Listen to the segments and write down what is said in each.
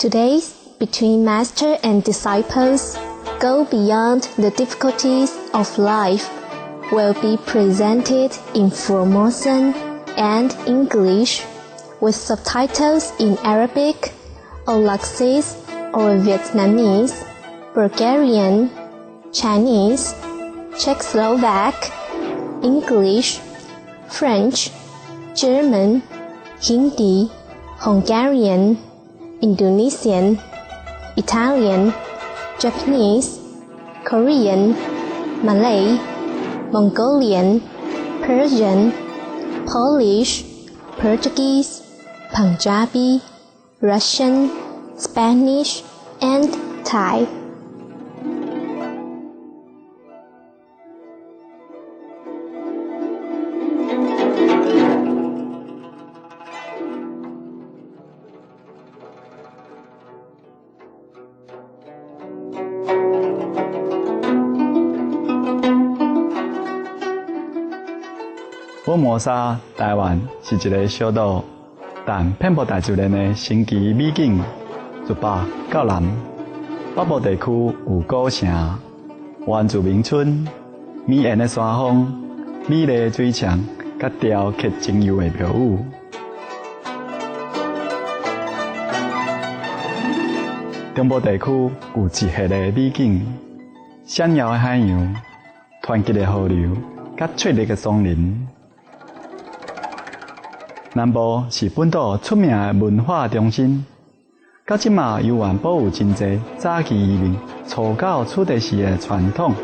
Today's Between Master and Disciples Go Beyond the Difficulties of Life will be presented in Formosan and English with subtitles in Arabic, Olaxese or Vietnamese, Bulgarian, Chinese, Czechoslovak, English, French, German, Hindi, Hungarian, Indonesian, Italian, Japanese, Korean, Malay, Mongolian, Persian, Polish, Portuguese, Punjabi, Russian, Spanish, and Thai.福摩沙台湾是一个小岛，但遍布大自然的神奇美景，自北到南。北部地区有古城、原住民村、美艳的山峰、美丽的水墙，甲雕刻精油的庙宇。中部地区有一hệ的美景，闪耀的海洋、湍急的河流，甲翠绿的松林。南部是本岛出名的文化中心，到即嘛犹原保有真侪早期移民初到此地时的传统。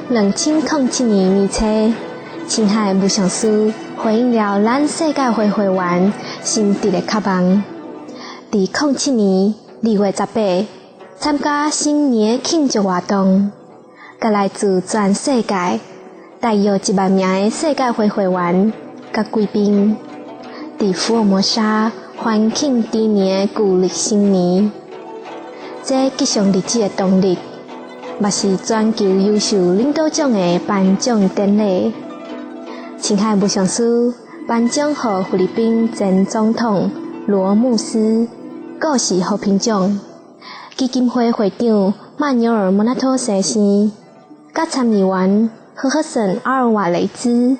2007年初，青海无上师回应了咱世界会员心直的渴望。伫2007年2月18参加新年庆祝活动。甲来自全世界大约1万名的世界会员甲贵宾，伫福尔摩沙欢庆猪年旧历新年。这吉祥日子的当日，嘛是全球优秀领导奖的颁奖典礼。青海无上师颁奖予菲律宾前总统罗姆斯故事和平奖基金会会长曼纽尔莫纳托先生。甲参议员赫赫森阿尔瓦雷兹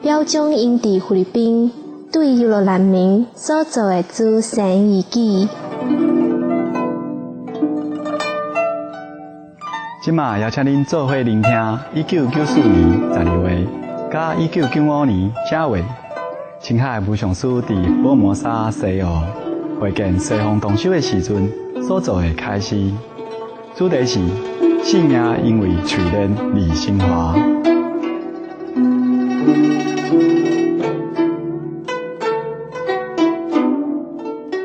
表彰因伫菲律宾对优罗难民所做的慈善义举。即马邀请恁做伙聆听1994年12月甲1995年正月，青海无上师伫福尔摩沙西澳会见西方同修的时阵所做的开示，主题是。性命因为淬炼而升华。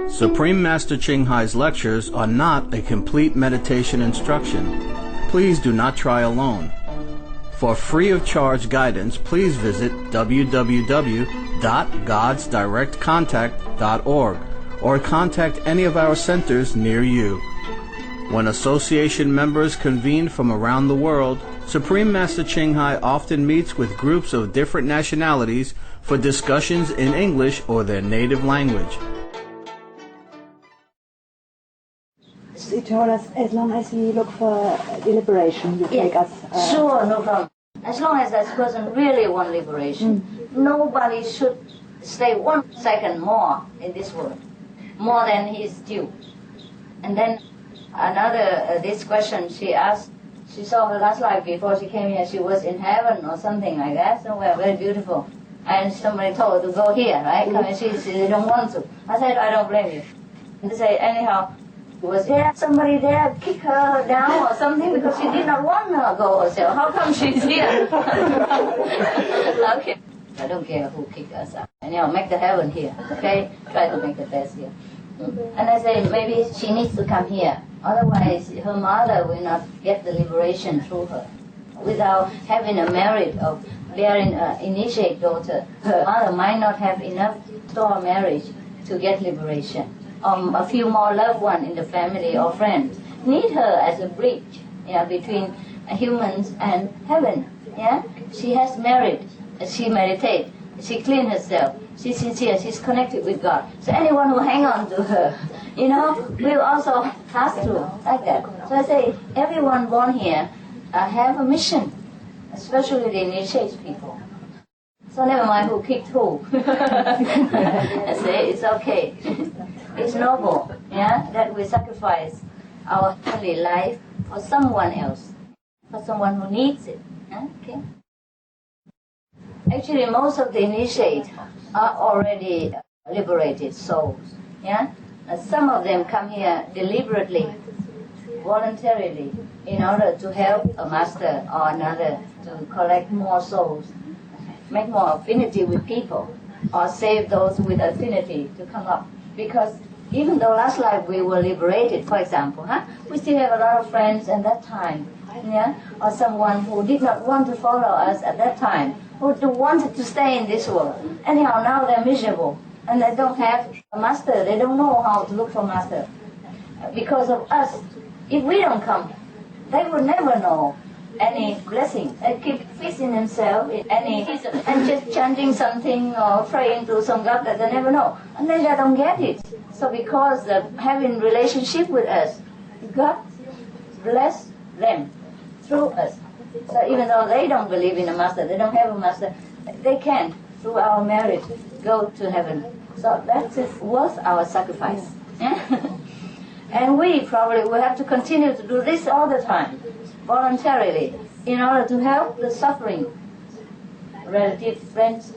Supreme Master Ching Hai's lectures are not a complete meditation instruction. Please do not try alone. For free of charge guidance, please visit www.godsdirectcontact.org or contact any of our centers near you. When association members convene from around the world, Supreme Master Ching Hai often meets with groups of different nationalities for discussions in English or their native language. He told us as long as we look for liberation, you take us... Sure, no problem. As long as that person really wants liberation, nobody should stay 1 second more in this world, more than he is due. And then another, this question she asked, she saw her last life before she came here, she was in heaven or something like that, somewhere very beautiful. And somebody told her to go here, right? And she don't want to. I said, I don't blame you. And they say, anyhow, was there somebody there kick her down or something because she did not want to go herself? How come she's here? Okay. I don't care who kicked us out. Anyhow, make the heaven here, okay? Try to make the best here. And I say, maybe she needs to come here. Otherwise, her mother will not get the liberation through her. Without having a merit of bearing an initiate daughter, her mother might not have enough store marriage to get liberation. A few more loved ones in the family or friends need her as a bridge between humans and heaven. Yeah, she has merit She meditates. She cleans herself. She's sincere. She's connected with God. So anyone who hang on to her, will also pass through like that. So I say, everyone born here have a mission, especially the initiated people. So never mind who kicked who. I say it's okay. It's noble, that we sacrifice our holy life for someone else, for someone who needs it. Okay. Actually, most of the initiates are already liberated souls. Some of them come here deliberately, voluntarily, in order to help a master or another to collect more souls, make more affinity with people, or save those with affinity to come up. Because even though last life we were liberated, for example, we still have a lot of friends at that time, or someone who did not want to follow us at that time, who wanted to stay in this world. Anyhow, now they're miserable, and they don't have a master. They don't know how to look for a master. Because of us, if we don't come, they will never know any blessing. They keep fixing themselves in any reason and just chanting something or praying to some God that they never know. And then they don't get it. So because of having relationship with us, God bless them through us. So even though they don't believe in a master, they don't have a master, they can, through our merit, go to heaven. So that's worth our sacrifice. And we probably will have to continue to do this all the time, voluntarily, in order to help the suffering relatives, friends,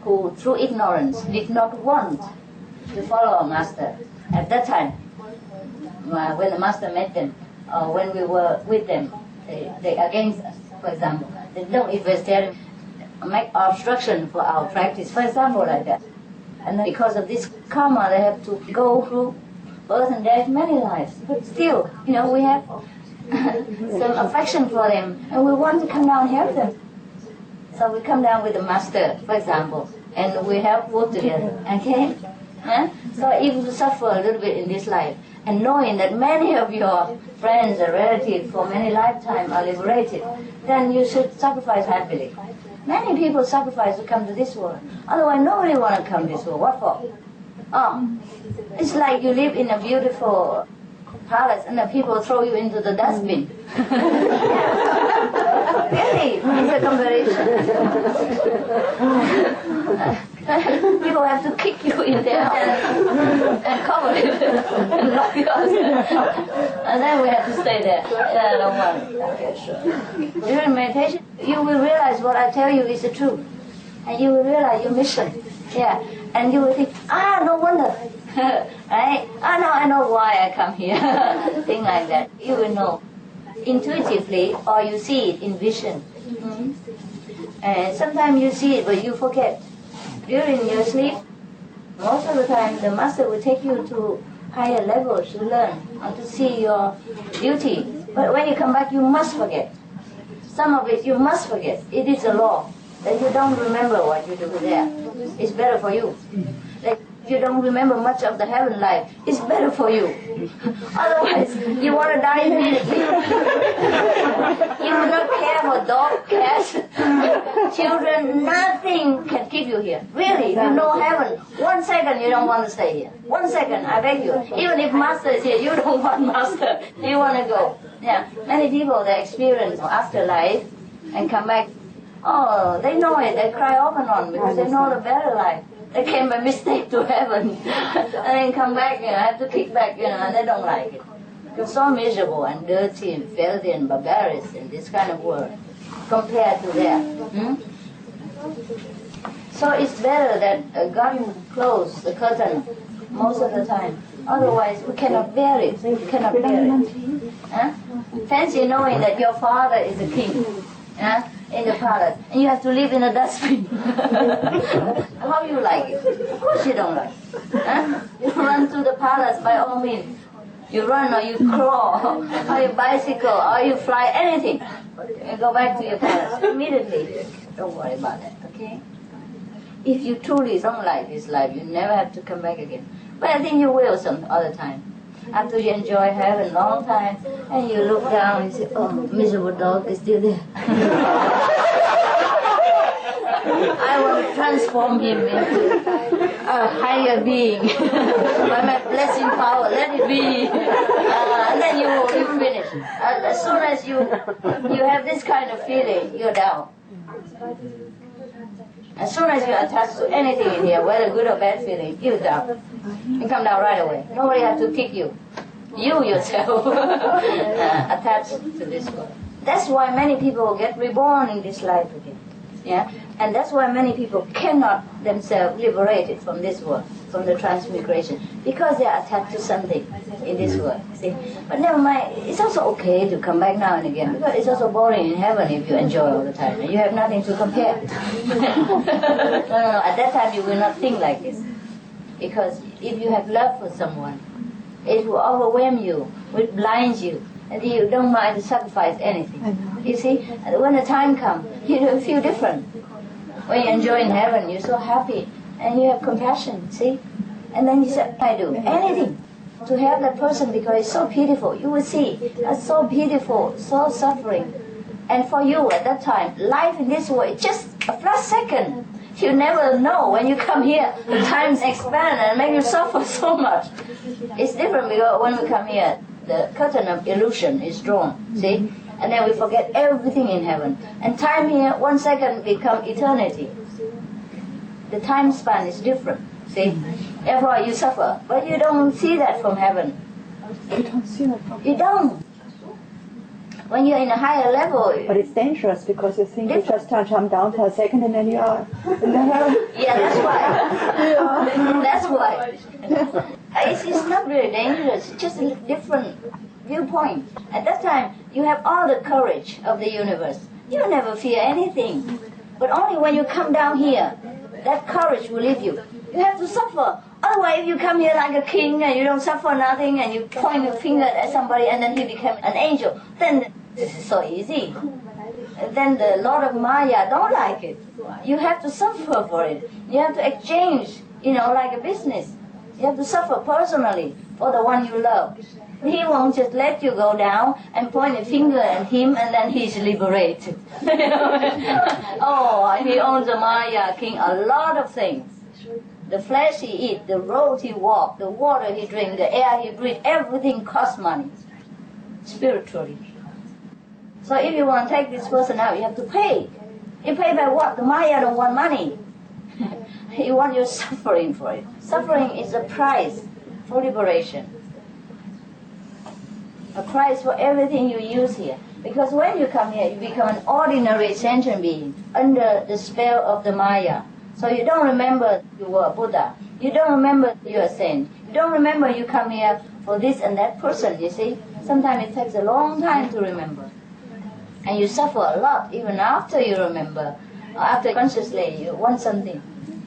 who through ignorance did not want to follow a master at that time. When the master met them, or when we were with them, they against us, for example. They don't even make obstruction for our practice, for example, like that. And then because of this karma, they have to go through birth and death many lives. But still, we have some affection for them, and we want to come down and help them. So we come down with the master, for example, and we help work together, okay? So if you suffer a little bit in this life, and knowing that many of your friends and relatives for many lifetimes are liberated, then you should sacrifice happily. Many people sacrifice to come to this world. Otherwise, nobody want to come to this world. What for? It's like you live in a beautiful palace and the people throw you into the dustbin. Really, it's a comparison. People have to kick you in there and cover it and lock you out. And then we have to stay there. I don't want it. Okay, sure. During meditation, you will realize what I tell you is the truth. And you will realize your mission. Yeah. And you will think, no wonder. Right? Now I know why I come here. Thing like that. You will know intuitively, or you see it in vision. And sometimes you see it, but you forget. During your sleep, most of the time the master will take you to higher levels to learn and to see your duty. But when you come back, you must forget. Some of it you must forget. It is a law that you don't remember what you do there. It's better for you. Like if you don't remember much of the heaven life, it's better for you. Otherwise, you want to die immediately. You will not care for dog, cats, children, nothing can keep you here. Really, you know heaven. 1 second you don't want to stay here. 1 second, I beg you. Even if master is here, you don't want master. You want to go. Yeah, many people, they experience afterlife and come back. Oh, they know it. They cry off and on because they know the better life. They came by mistake to heaven and then come back, have to kick back, and they don't like it. You're so miserable and dirty and filthy and barbarous in this kind of world compared to there. So it's better that God close the curtain most of the time. Otherwise, we cannot bear it. We cannot bear it. Fancy knowing that your father is a king. In the palace, and you have to live in a dustbin. How you like it? Of course you don't like it. You run to the palace by all means. You run or you crawl, or you bicycle, or you fly, anything. You go back to your palace immediately. Don't worry about that, okay? If you truly don't like this life, you never have to come back again. But I think you will some other time. After you enjoy heaven a long time, and you look down and say, oh, miserable dog is still there. transform him into a higher being. By my blessing power, let it be. And then you finish. As soon as you have this kind of feeling, you're down. As soon as you attach to anything in here, whether good or bad feeling, you're down. You come down right away. Nobody has to kick you. You yourself attached to this world. That's why many people get reborn in this life again. Yeah? And that's why many people cannot themselves liberate it from this world, from the transmigration, because they are attached to something in this world. See? But never mind, it's also okay to come back now and again, because it's also boring in heaven if you enjoy all the time, and you have nothing to compare. No, at that time you will not think like this. Because if you have love for someone, it will overwhelm you, it blinds you, and you don't mind to sacrifice anything. You see, when the time comes, you feel different. When you enjoy in heaven, you're so happy, and you have compassion, see? And then you say, I do anything to help that person because it's so beautiful. You will see, that's so beautiful, so suffering. And for you at that time, life in this world is just a flash second. You never know when you come here, the times expand and make you suffer so much. It's different because when we come here, the curtain of illusion is drawn, see? And then we forget everything in heaven. And time here, 1 second become eternity. The time span is different, see? Therefore you suffer, but you don't see that from heaven. You don't see that. You don't. When you're in a higher level... But it's dangerous because you think you just come down for a second and then you are in the heaven. Yeah, that's why. That's why. It's not really dangerous, it's just a different viewpoint. At that time, you have all the courage of the universe. You never fear anything. But only when you come down here, that courage will leave you. You have to suffer. Otherwise, if you come here like a king and you don't suffer nothing and you point your finger at somebody and then he becomes an angel, then this is so easy. Then the Lord of Maya don't like it. You have to suffer for it. You have to exchange, like a business. You have to suffer personally for the one you love. He won't just let you go down and point a finger at him and then he's liberated. Oh, he owns a Maya king, a lot of things. The flesh he eats, the road he walks, the water he drinks, the air he breathes, everything costs money, spiritually. So if you want to take this person out, you have to pay. You pay by what? The Maya don't want money. He wants your suffering for it. Suffering is a price for liberation. A price for everything you use here. Because when you come here, you become an ordinary sentient being under the spell of the Maya. So you don't remember you were a Buddha. You don't remember you're a saint. You don't remember you come here for this and that person, you see. Sometimes it takes a long time to remember. And you suffer a lot even after you remember. After consciously you want something.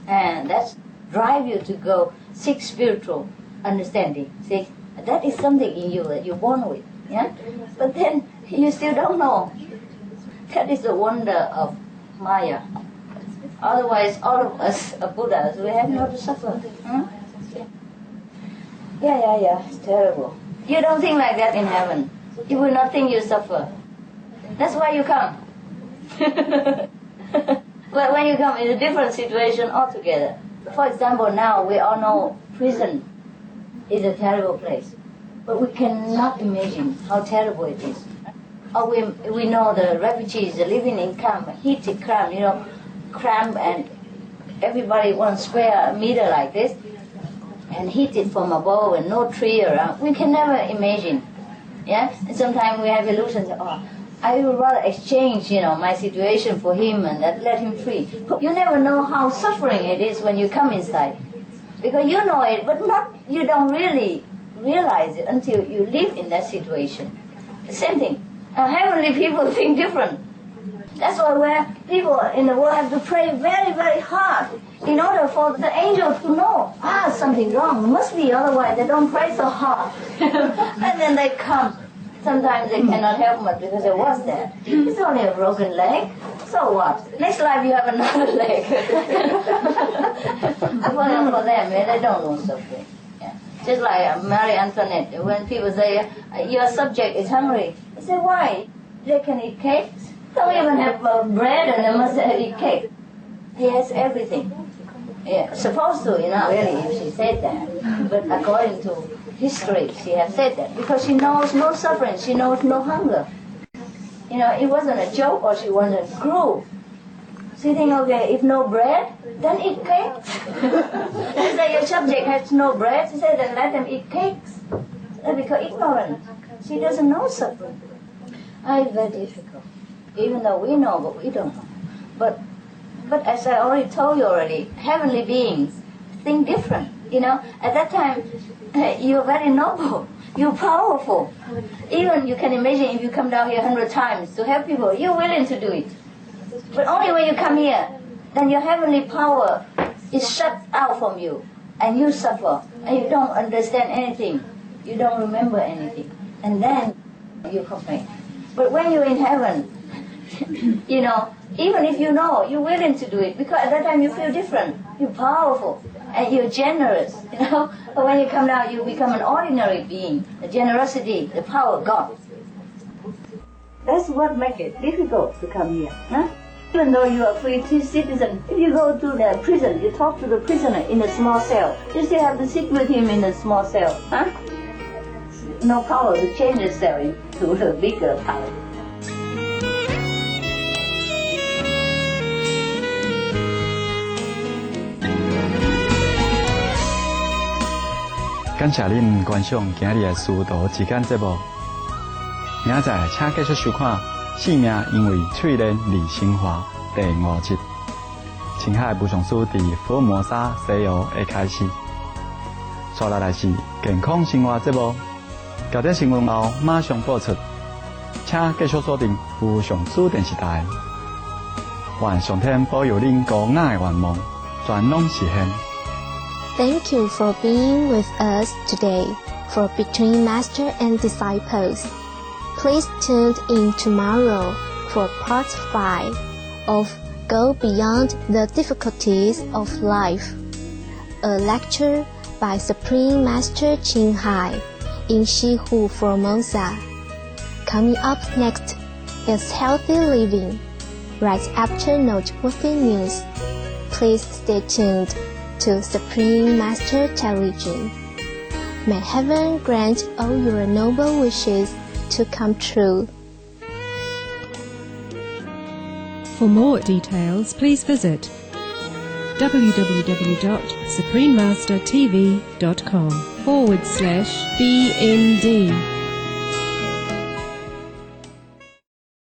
And that's drive you to go seek spiritual understanding. See, that is something in you that you're born with. Yeah? But then you still don't know. That is the wonder of Maya. Otherwise, all of us are Buddhas. We have not to suffer. Yeah. It's terrible. You don't think like that in heaven. You will not think you suffer. That's why you come. But when you come, it's a different situation altogether. For example, now we all know prison is a terrible place. But we cannot imagine how terrible it is. Or we know the refugees are living in camp, heated camp, cramped, and everybody 1 square meter like this, and heated from above and no tree around. We can never imagine. Yeah? And sometimes we have illusions, I would rather exchange, my situation for him and let him free. But you never know how suffering it is when you come inside. Because you know it, but you don't really realize it until you live in that situation. The same thing. Heavenly people think different. That's why where people in the world have to pray very, very hard in order for the angel to know, something wrong. Must be, otherwise they don't pray so hard. And then they come. Sometimes they cannot help much because it was there. It's only a broken leg. So what? Next life you have another leg. For them, they don't know suffering. Yeah. Just like Marie Antoinette, when people say, your subject is hungry. I say, why? They can eat cakes. Don't even have bread and they must eat cake. He has everything. Yeah, supposed to, really, if she said that. But according to history, she has said that because she knows no suffering, she knows no hunger. It wasn't a joke or she wasn't cruel. She think, okay, if no bread, then eat cakes. Let's say your subject has no bread, she said, then let them eat cakes. That's because ignorant. She doesn't know suffering. It's very difficult. Even though we know, but we don't know. But as I already told you already, heavenly beings think different. At that time, you're very noble. You're powerful. Even you can imagine if you come down here 100 times to help people, you're willing to do it. But only when you come here, then your heavenly power is shut out from you, and you suffer, and you don't understand anything. You don't remember anything. And then you complain. But when you're in heaven, even if you know, you're willing to do it, because at that time you feel different. You're powerful, and you're generous, But when you come down, you become an ordinary being. The generosity, the power of God. That's what makes it difficult to come here. Even though you are a free citizen, if you go to the prison, you talk to the prisoner in a small cell, you still have to sit with him in a small cell. No power to change the cell to a bigger power.感谢您观赏今日的师徒之间节目。明仔载请继续收看《生命因为淬炼而升华》第5集。青海武上师伫福尔摩沙西游的开始。接下来是健康生活节目，焦点新闻后马上播出，请继续锁定武上师电视台。愿上天保佑您高雅的愿望，全拢实现。Thank you for being with us today for Between Master and Disciples. Please tune in tomorrow for part 5 of Go Beyond the Difficulties of Life, a lecture by Supreme Master Ching Hai in Shihu, Formosa. Coming up next is Healthy Living, right after noteworthy news. Please stay tuned to Supreme Master Television. May heaven grant all your noble wishes to come true. For more details, please visit www.suprememastertv.com/BMD